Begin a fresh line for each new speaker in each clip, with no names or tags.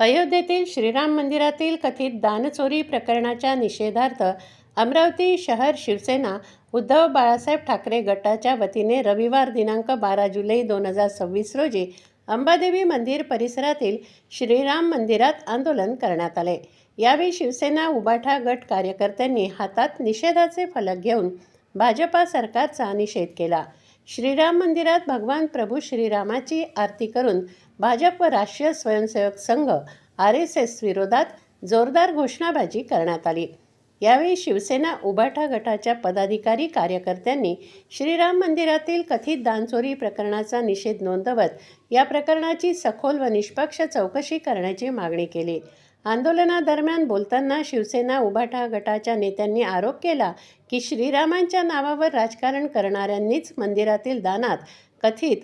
अयोध्येतील श्रीराम मंदिरातील कथित दानचोरी प्रकरणाच्या निषेधार्थ अमरावती शहर शिवसेना उद्धव बाळासाहेब ठाकरे गटाच्या वतीने रविवार दिनांक 12 जुलै 2026 रोजी अंबादेवी मंदिर परिसरातील श्रीराम मंदिरात आंदोलन करण्यात आले। यावेळी शिवसेना उबाठा गट कार्यकर्त्यांनी हातात निषेधाचे फलक घेऊन भाजपा सरकारचा निषेध केला। श्रीराम मंदिरात भगवान प्रभू श्रीरामाची आरती करून भाजप व राष्ट्रीय स्वयंसेवक संघ RSS विरोधात जोरदार घोषणाबाजी करण्यात आली। यावेळी शिवसेना उबाठा गटाच्या पदाधिकारी कार्यकर्त्यांनी श्रीराम मंदिरातील कथित दानचोरी प्रकरणाचा निषेध नोंदवत या प्रकरणाची सखोल व निष्पक्ष चौकशी करण्याची मागणी केली। आंदोलनादरम्यान बोलताना शिवसेना उबाठा गटाच्या नेत्यांनी आरोप केला की श्रीरामांच्या नावावर राजकारण करणाऱ्यांनीच मंदिरातील दानात कथित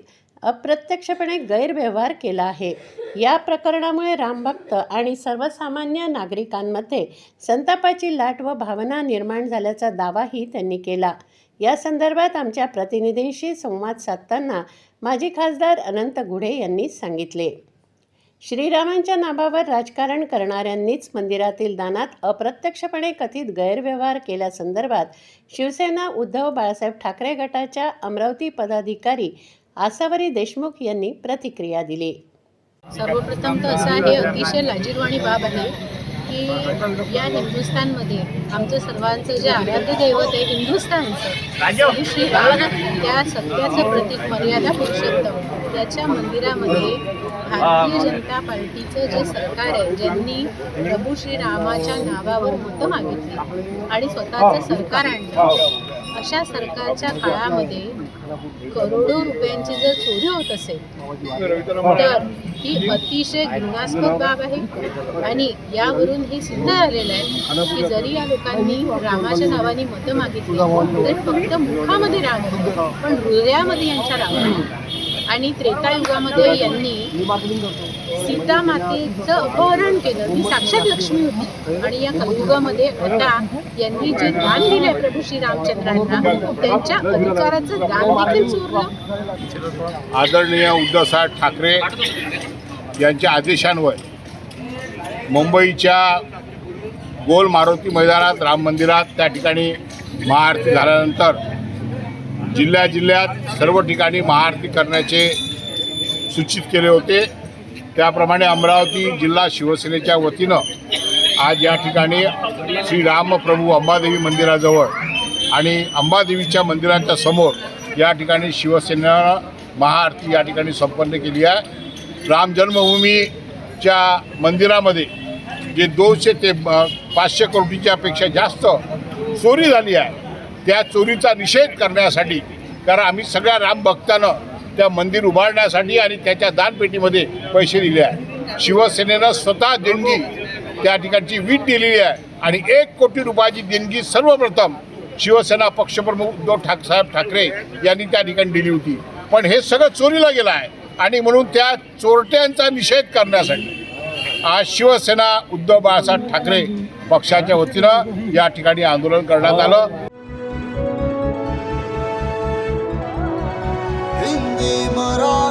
अप्रत्यक्षपणे गैरव्यवहार केला आहे। या प्रकरणामुळे रामभक्त आणि सर्वसामान्य नागरिकांमध्ये संतापाची लाट व भावना निर्माण झाल्याचा दावाही त्यांनी केला। या संदर्भात आमच्या प्रतिनिधींशी संवाद साधताना माजी खासदार अनंत गुढे यांनी सांगितले, श्रीरामांच्या नावावर राजकारण करणाऱ्यांनीच मंदिरातील दानात अप्रत्यक्षपणे कथित गैरव्यवहार केल्यासंदर्भात शिवसेना उद्धव बाळासाहेब ठाकरे गटाच्या अमरावती पदाधिकारी आसावरी देशमुख यांनी प्रतिक्रिया दिली।
सर्वप्रथम तर असं आहे, अतिशय लाजिरवाणी बाब आहे की या हिंदुस्थानमध्ये आमचं सर्वांचं जे आराध्य दैवत आहे हिंदुस्थानचं श्रीराम, त्या सत्याचं प्रतीक मर्यादा पुरुषोत्तम याच्या मंदिरामध्ये भारतीय जनता पार्टीचं जे सरकार आहे, ज्यांनी प्रभू श्रीरामाच्या नावावर मतं मागितली आणि स्वतःचं सरकार आणलं, अशा सरकारच्या काळामध्ये करोडो रुपयांची जर चोरी होत असेल तर ही अतिशय घृणास्पद बाब आहे। आणि यावरून हे सिद्ध झालेलं आहे की जरी या लोकांनी रामाच्या नावाने मतं मागितली तर फक्त मुखामध्ये राम होता, पण हृदयामध्ये यांच्या राम नाही। आणि त्रेतायुगामध्ये यांनी सीता मातेचं अपहरण केलं, ती साक्षात लक्ष्मी होती। आणि या कलियुगामध्ये आता यांनी जे दान दिले प्रभू श्री रामचंद्रांना, त्यांच्या अधिकाराचं दान देखील चोरलं।
आदरणीय उद्धवसाहेब ठाकरे यांच्या आदेशान्वये मुंबईच्या गोल मारुती मैदानात राम मंदिरात त्या ठिकाणी महाआरती झाल्यानंतर जिल्ह्यात सर्व ठिकाणी महाआरती करण्याचे सूचित केले होते। त्याप्रमाणे अमरावती जिल्हा शिवसेनेच्या वतीनं आज या ठिकाणी श्रीराम प्रभू अंबादेवी मंदिराजवळ आणि अंबादेवीच्या मंदिराच्या समोर या ठिकाणी शिवसेनेनं महाआरती या ठिकाणी संपन्न केली आहे। राम जन्मभूमीच्या मंदिरामध्ये जे 200 ते 500 कोटीच्या पेक्षा जास्त चोरी झाली आहे, त्या चोरीचा निषेध करण्यासाठी, कारण आम्ही सगळ्या रामभक्तांना त्या मंदिर उभारण्यासाठी आणि त्याच्या दानपेटीमध्ये पैसे दिले आहे। शिवसेनेनं स्वतः देणगी त्या ठिकाणची वीट दिलेली आहे आणि 1 कोटी रुपयाची देणगी सर्वप्रथम शिवसेना पक्षप्रमुख उद्धव साहेब ठाकरे यांनी त्या ठिकाणी दिली होती। पण हे सगळं चोरीला गेलं आहे आणि म्हणून त्या चोरट्यांचा निषेध करण्यासाठी आज शिवसेना उद्धव बाळासाहेब ठाकरे पक्षाच्या वतीनं या ठिकाणी आंदोलन करण्यात आलं।
हिंदी मराठी